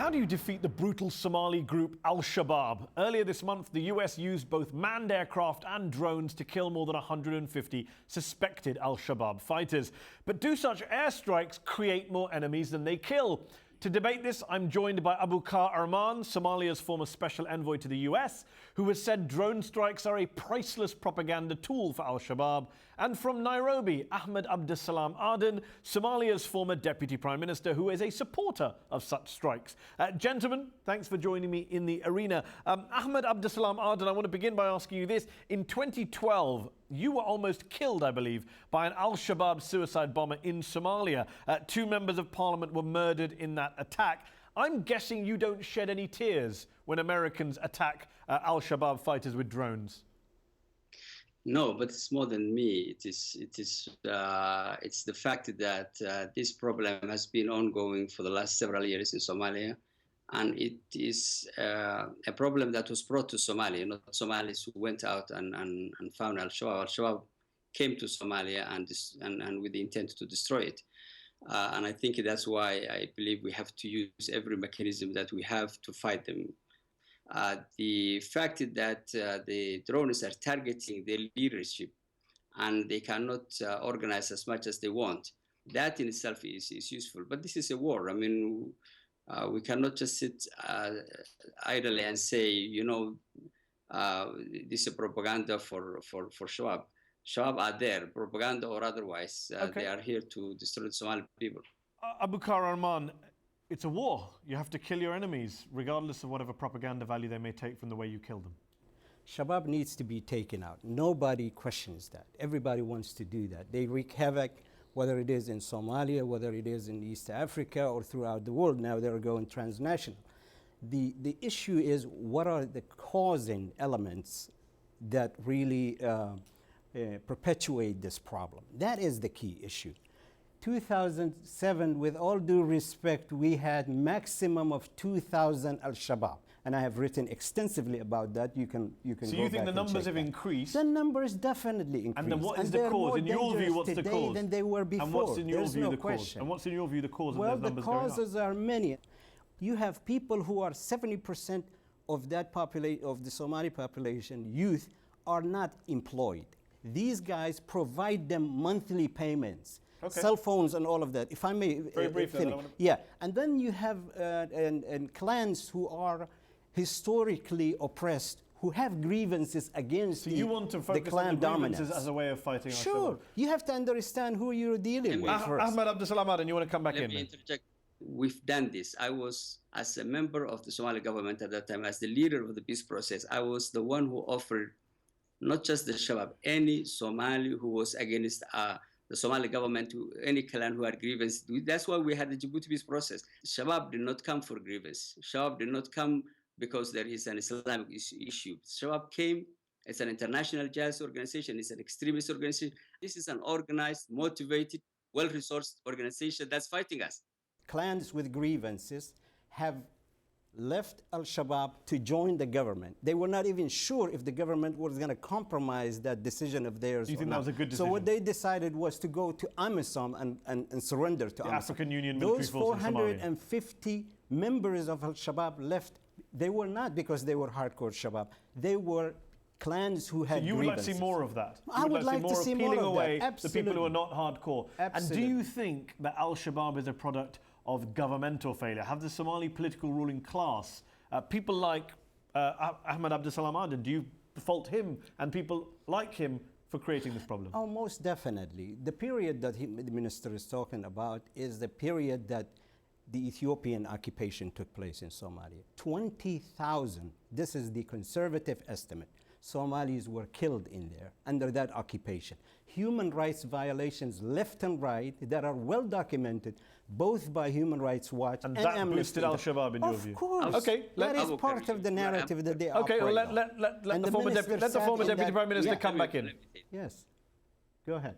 How do you defeat the brutal Somali group Al-Shabab? Earlier this month, the US used both manned aircraft and drones to kill more than 150 suspected Al-Shabab fighters. But do such airstrikes create more enemies than they kill? To debate this, I'm joined by Abu Bakr Arman, Somalia's former special envoy to the US, who has said drone strikes are a priceless propaganda tool for Al-Shabaab, and from Nairobi, Ahmed Abdessalam Aden, Somalia's former deputy prime minister, who is a supporter of such strikes. Gentlemen, thanks for joining me in the arena. Ahmed Abdessalam Aden, I want to begin by asking you this. In 2012, you were almost killed, I believe, by an Al-Shabaab suicide bomber in Somalia. Two members of parliament were murdered in that attack. I'm guessing you don't shed any tears when Americans attack Al-Shabaab fighters with drones. No, but it's more than me. It's the fact that this problem has been ongoing for the last several years in Somalia, and it is a problem that was brought to Somalia, not Somalis who went out and found Al-Shabaab. Al-Shabaab came to Somalia and with the intent to destroy it. And I think that's why I believe we have to use every mechanism that we have to fight them. The fact that the drones are targeting their leadership and they cannot organize as much as they want, that in itself is useful. But this is a war. I mean, we cannot just sit idly and say, this is a propaganda for Shabab. Shabab are there, propaganda or otherwise. They are here to destroy the Somali people. Abu Bakr Arman, it's a war. You have to kill your enemies, regardless of whatever propaganda value they may take from the way you kill them. Shabab needs to be taken out. Nobody questions that. Everybody wants to do that. They wreak havoc, whether it is in Somalia, whether it is in East Africa, or throughout the world. Now they're going transnational. The issue is, what are the causing elements that really perpetuate this problem? That is the key issue. 2007, with all due respect, we had maximum of 2,000 Al-Shabaab. And I have written extensively about that. You can So you think the numbers have increased? The numbers definitely increased. And then what is the cause? In your view, what's the cause? Than they were before. And what's in your view no the question. cause? And what's in your view the cause of well, those numbers going up? Well, the causes are many. You have people who are 70% of that of the Somali population, youth, are not employed. These guys provide them monthly payments. Okay. Cell phones and all of that. If I may, very briefly. Yeah, and then you have clans who are historically oppressed, who have grievances against you want to focus on the grievances as a way of fighting? Sure, you have to understand who you're dealing with first. Ahmed Abdessalam Aden, you want to come back in? Let me interject. We've done this. I was, as a member of the Somali government at that time, as the leader of the peace process, I was the one who offered not just the Shabab, any Somali who was against the Somali government, any clan who had grievance. That's why we had the Djibouti peace process. Shabab did not come for grievance. Shabab did not come because there is an Islamic issue. Shabab came as an international jihadist organization. It's an extremist organization. This is an organized, motivated, well-resourced organization that's fighting us. Clans with grievances have left Al-Shabaab to join the government. They were not even sure if the government was going to compromise that decision of theirs. Do you think that was a good decision? So what they decided was to go to AMISOM and surrender to the AMISOM. African Union military Those force in Somalia. 450 members of Al-Shabaab left. They were not because they were hardcore Shabab. They were clans who had grievances. So you would like to see more of that? I would like to see more of that. Absolutely. The people who are not hardcore. Absolutely. And do you think that Al-Shabaab is a product of governmental failure? Have the Somali political ruling class, people like Ahmed Abdessalam Aden, do you fault him and people like him for creating this problem? Oh, most definitely. The period that the minister is talking about is the period that the Ethiopian occupation took place in Somalia. 20,000, this is the conservative estimate, Somalis were killed in there under that occupation. Human rights violations left and right that are well documented both by Human Rights Watch and that Amnesty. Boosted Al-Shabaab in your view? Of course. Okay, that is part of the narrative that they operate. Okay, well, let the former Deputy Prime Minister come back in. Yes, go ahead.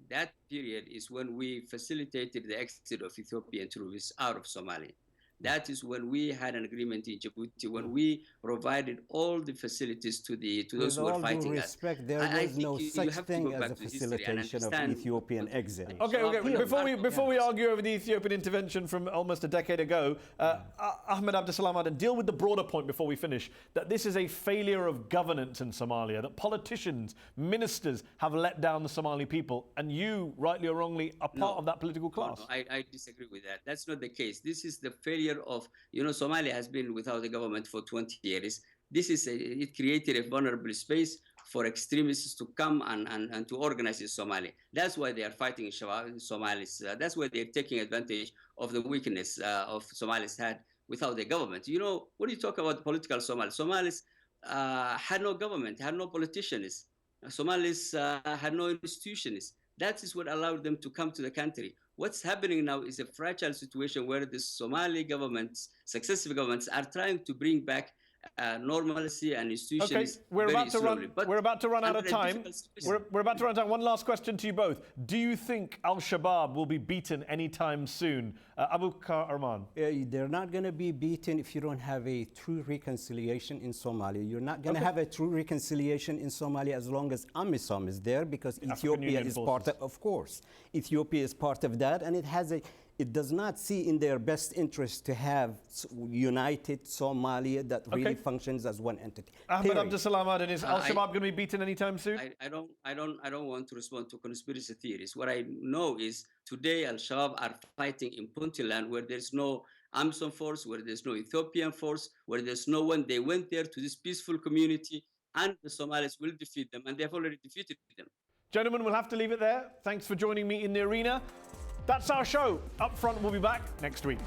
That period is when we facilitated the exit of Ethiopian troops out of Somalia. That is when we had an agreement in Djibouti, when we provided all the facilities to those who were fighting With all due us. respect, there I was no think you such have to thing go as back a to history and facilitation of understand Ethiopian exit. Okay. Before we argue over the Ethiopian intervention from almost a decade ago, Ahmed Abdesalam Aden, deal with the broader point before we finish, that this is a failure of governance in Somalia, that politicians, ministers have let down the Somali people, and you, rightly or wrongly, are part of that political class. No, I disagree with that. That's not the case. This is the failure of, Somalia has been without a government for 20 years. It created a vulnerable space for extremists to come and to organize in Somalia. That's why they are fighting Shabab, Somalis. That's why they're taking advantage of the weakness of Somalis had without the government. When you talk about political Somalis had no government, had no politicians. Somalis had no institutions. That is what allowed them to come to the country. What's happening now is a fragile situation where the Somali governments, successive governments, are trying to bring back normalcy and institutions. Okay, we're about to run out of time. We're about to run out of time. One last question to you both. Do you think Al-Shabaab will be beaten anytime soon? Abu Bakr Arman. They're not going to be beaten if you don't have a true reconciliation in Somalia. You're not going to have a true reconciliation in Somalia as long as AMISOM is there, because Ethiopia is part of course. Ethiopia is part of that, and it does not see in their best interest to have united Somalia that really functions as one entity. Ahmed Abdesalam Aden, is Al-Shabaab going to be beaten anytime soon? I don't want to respond to conspiracy theories. What I know is today Al-Shabaab are fighting in Puntland, where there's no AMISOM force, where there's no Ethiopian force, where there's no one. They went there to this peaceful community, and the Somalis will defeat them, and they have already defeated them. Gentlemen, we'll have to leave it there. Thanks for joining me in the arena. That's our show. Up Front will be back next week.